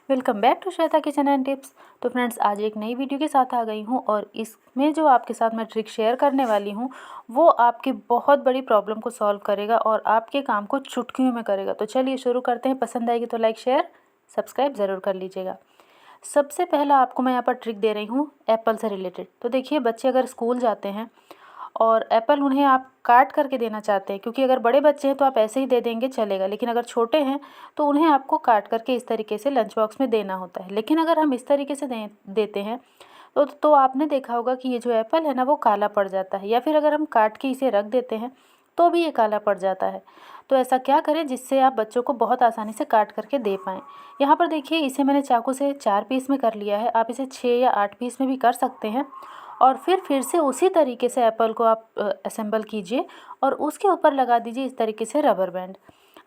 Welcome back to Shweta kitchen and tips. तो friends, आज एक नई वीडियो के साथ आ गई हूँ और इसमें जो आपके साथ मैं ट्रिक शेयर करने वाली हूँ वो आपकी बहुत बड़ी प्रॉब्लम को सॉल्व करेगा और आपके काम को चुटकियों में करेगा। तो चलिए शुरू करते हैं। पसंद आएगी तो लाइक शेयर सब्सक्राइब ज़रूर कर लीजिएगा। सबसे पहला आपको मैं यहाँ पर ट्रिक दे रही हूँ एप्पल से रिलेटेड। तो देखिए, बच्चे अगर स्कूल जाते हैं और एप्पल उन्हें आप काट करके देना चाहते हैं, क्योंकि अगर बड़े बच्चे हैं तो आप ऐसे ही दे देंगे चलेगा, लेकिन अगर छोटे हैं तो उन्हें आपको काट करके इस तरीके से लंच बॉक्स में देना होता है। लेकिन अगर हम इस तरीके से देते हैं तो आपने देखा होगा कि ये जो एप्पल है ना वो काला पड़ जाता है, या फिर अगर हम काट के इसे रख देते हैं तो भी ये काला पड़ जाता है। तो ऐसा क्या करें जिससे आप बच्चों को बहुत आसानी से काट करके दे पाएँ। यहाँ पर देखिए, इसे मैंने चाकू से 4 पीस में कर लिया है। आप इसे 6 या 8 पीस में भी कर सकते हैं। और फिर से उसी तरीके से एप्पल को आप असेंबल कीजिए और उसके ऊपर लगा दीजिए इस तरीके से रबर बैंड।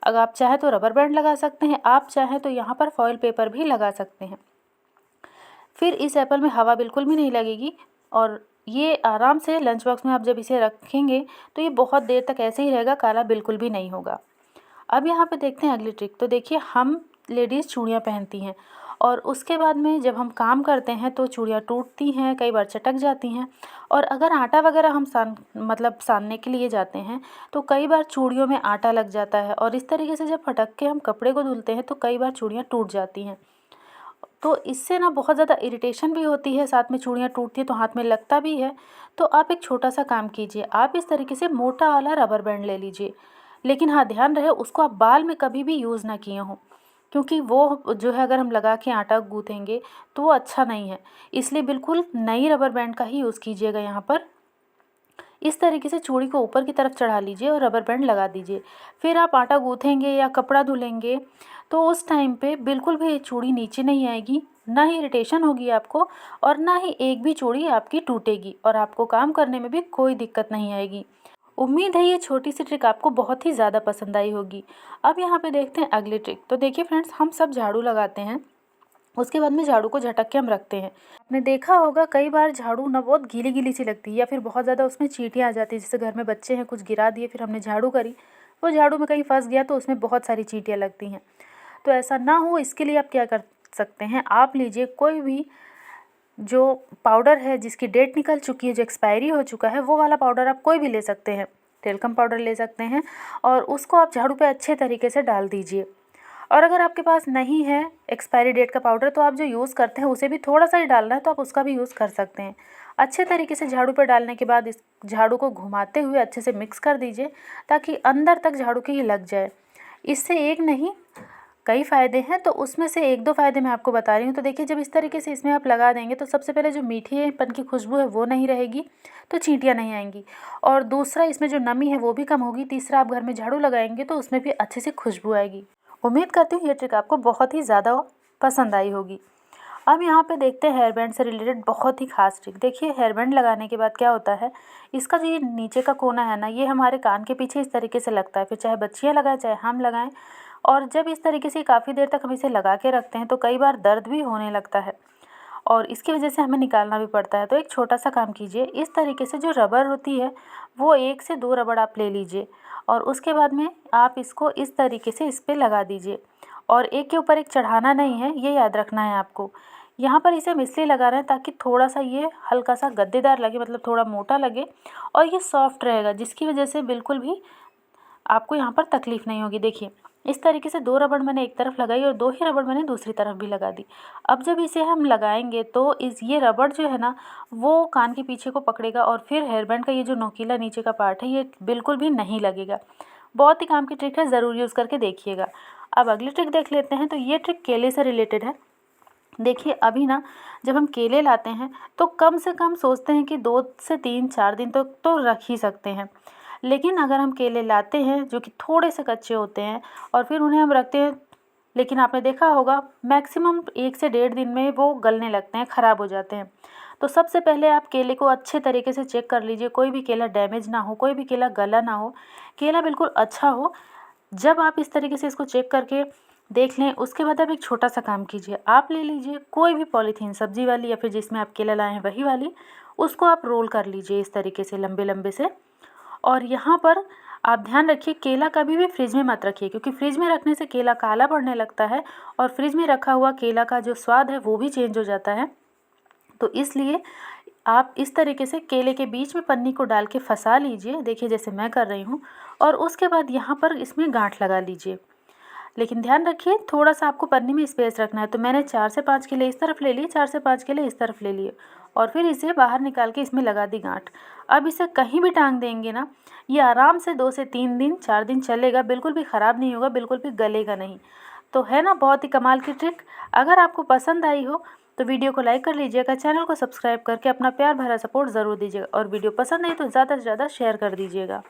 अगर आप चाहें तो रबर बैंड लगा सकते हैं, आप चाहें तो यहाँ पर फॉइल पेपर भी लगा सकते हैं। फिर इस एप्पल में हवा बिल्कुल भी नहीं लगेगी और ये आराम से लंच बॉक्स में आप जब इसे रखेंगे तो ये बहुत देर तक ऐसे ही रहेगा, काला बिल्कुल भी नहीं होगा। अब यहाँ पे देखते हैं अगली ट्रिक। तो देखिए, हम लेडीज़ चूड़ियाँ पहनती हैं और उसके बाद में जब हम काम करते हैं तो चूड़ियाँ टूटती हैं, कई बार चटक जाती हैं। और अगर आटा वगैरह हम सानने के लिए जाते हैं तो कई बार चूड़ियों में आटा लग जाता है और इस तरीके से जब फटक के हम कपड़े को धुलते हैं तो कई बार चूड़ियाँ टूट जाती हैं। तो इससे ना बहुत ज़्यादा इरिटेशन भी होती है, साथ में चूड़ियाँ टूटती हैं तो हाथ में लगता भी है। तो आप एक छोटा सा काम कीजिए, आप इस तरीके से मोटा वाला रबर बैंड ले लीजिए। लेकिन हाँ, ध्यान रहे उसको आप बाल में कभी भी यूज़ ना किए हों, क्योंकि वो जो है अगर हम लगा के आटा गूँथेंगे तो वो अच्छा नहीं है। इसलिए बिल्कुल नई रबर बैंड का ही यूज़ कीजिएगा। यहाँ पर इस तरीके से चूड़ी को ऊपर की तरफ चढ़ा लीजिए और रबर बैंड लगा दीजिए। फिर आप आटा गूँथेंगे या कपड़ा धुलेंगे तो उस टाइम पे बिल्कुल भी चूड़ी नीचे नहीं आएगी, ना ही इरिटेशन होगी आपको और ना ही एक भी चूड़ी आपकी टूटेगी और आपको काम करने में भी कोई दिक्कत नहीं आएगी। उम्मीद है ये छोटी सी ट्रिक आपको बहुत ही ज़्यादा पसंद आई होगी। अब यहाँ पे देखते हैं अगली ट्रिक। तो देखिए फ्रेंड्स, हम सब झाड़ू लगाते हैं, उसके बाद में झाड़ू को झटक के हम रखते हैं। आपने देखा होगा कई बार झाड़ू ना बहुत गीली गीली सी लगती है या फिर बहुत ज़्यादा उसमें चींटियाँ आ जाती है। जैसे घर में बच्चे हैं, कुछ गिरा दिए, फिर हमने झाड़ू करी, वो झाड़ू में कहीं फंस गया तो उसमें बहुत सारी चींटियाँ लगती हैं। तो ऐसा ना हो इसके लिए आप क्या कर सकते हैं, आप लीजिए कोई भी जो पाउडर है जिसकी डेट निकल चुकी है, जो एक्सपायरी हो चुका है, वो वाला पाउडर आप कोई भी ले सकते हैं। टेल्कम पाउडर ले सकते हैं और उसको आप झाड़ू पे अच्छे तरीके से डाल दीजिए। और अगर आपके पास नहीं है एक्सपायरी डेट का पाउडर तो आप जो यूज़ करते हैं उसे भी थोड़ा सा ही डालना है, तो आप उसका भी यूज़ कर सकते हैं। अच्छे तरीके से झाड़ू पर डालने के बाद इस झाड़ू को घुमाते हुए अच्छे से मिक्स कर दीजिए ताकि अंदर तक झाड़ू के ये लग जाए। इससे एक नहीं कई फ़ायदे हैं, तो उसमें से 1-2 फ़ायदे मैं आपको बता रही हूँ। तो देखिए, जब इस तरीके से इसमें आप लगा देंगे तो सबसे पहले जो मीठेपन की खुशबू है वो नहीं रहेगी, तो चींटियाँ नहीं आएंगी। और दूसरा, इसमें जो नमी है वो भी कम होगी। तीसरा, आप घर में झाड़ू लगाएंगे तो उसमें भी अच्छे से खुशबू आएगी। उम्मीद करती हूँ ये ट्रिक आपको बहुत ही ज़्यादा पसंद आई होगी। अब यहाँ पे देखते हैं हेयर बैंड से रिलेटेड बहुत ही खास ट्रिक। देखिए, हेयर बैंड लगाने के बाद क्या होता है, इसका जो ये नीचे का कोना है ना, ये हमारे कान के पीछे इस तरीके से लगता है। फिर चाहे बच्चियाँ लगाएं चाहे हम लगाएं, और जब इस तरीके से काफ़ी देर तक हम इसे लगा के रखते हैं तो कई बार दर्द भी होने लगता है और इसकी वजह से हमें निकालना भी पड़ता है। तो एक छोटा सा काम कीजिए, इस तरीके से जो रबर होती है वो 1 से 2 रबड़ आप ले लीजिए और उसके बाद में आप इसको इस तरीके से इस पर लगा दीजिए। और एक के ऊपर एक चढ़ाना नहीं है, ये याद रखना है आपको। यहाँ पर इसे हम इसलिए लगा रहे हैं ताकि थोड़ा सा ये हल्का सा गद्देदार लगे, मतलब थोड़ा मोटा लगे और ये सॉफ्ट रहेगा, जिसकी वजह से बिल्कुल भी आपको यहाँ पर तकलीफ़ नहीं होगी। देखिए, इस तरीके से 2 रबड़ मैंने एक तरफ लगाई और 2 ही रबड़ मैंने दूसरी तरफ भी लगा दी। अब जब इसे हम लगाएंगे तो ये रबड़ जो है ना वो कान के पीछे को पकड़ेगा और फिर हेयर बैंड का ये जो नोकीला नीचे का पार्ट है ये बिल्कुल भी नहीं लगेगा। बहुत ही काम की ट्रिक है, ज़रूर यूज़ करके देखिएगा। अब अगली ट्रिक देख लेते हैं। तो ये ट्रिक केले से रिलेटेड है। देखिए, अभी ना जब हम केले लाते हैं तो कम से कम सोचते हैं कि 2 से 3-4 दिन तक तो रख ही सकते हैं। लेकिन अगर हम केले लाते हैं जो कि थोड़े से कच्चे होते हैं और फिर उन्हें हम रखते हैं, लेकिन आपने देखा होगा मैक्सिमम 1 से 1.5 दिन में वो गलने लगते हैं, ख़राब हो जाते हैं। तो सबसे पहले आप केले को अच्छे तरीके से चेक कर लीजिए, कोई भी केला डैमेज ना हो, कोई भी केला गला ना हो, केला बिल्कुल अच्छा हो। जब आप इस तरीके से इसको चेक करके देख लें, उसके बाद आप एक छोटा सा काम कीजिए, आप ले लीजिए कोई भी पॉलीथीन, सब्जी वाली या फिर जिसमें आप केला लाए हैं वही वाली, उसको आप रोल कर लीजिए इस तरीके से लंबे लंबे से। और यहाँ पर आप ध्यान रखिए केला कभी भी फ्रिज में मत रखिए, क्योंकि फ्रिज में रखने से केला काला पड़ने लगता है और फ्रिज में रखा हुआ केला का जो स्वाद है वो भी चेंज हो जाता है। तो इसलिए आप इस तरीके से केले के बीच में पन्नी को डाल के फंसा लीजिए, देखिए जैसे मैं कर रही हूँ, और उसके बाद यहाँ पर इसमें गांठ लगा लीजिए। लेकिन ध्यान रखिए थोड़ा सा आपको पन्नी में स्पेस रखना है। तो मैंने 4 से 5 केले इस तरफ ले लिए, 4 से 5 केले इस तरफ ले लिए और फिर इसे बाहर निकाल के इसमें लगा दी गांठ। अब इसे कहीं भी टांग देंगे ना, ये आराम से 2 से 3 दिन 4 दिन चलेगा, बिल्कुल भी ख़राब नहीं होगा, बिल्कुल भी गलेगा नहीं। तो है ना बहुत ही कमाल की ट्रिक। अगर आपको पसंद आई हो तो वीडियो को लाइक कर लीजिएगा, चैनल को सब्सक्राइब करके अपना प्यार भरा सपोर्ट ज़रूर दीजिएगा और वीडियो पसंद आई तो ज़्यादा से ज़्यादा शेयर कर दीजिएगा।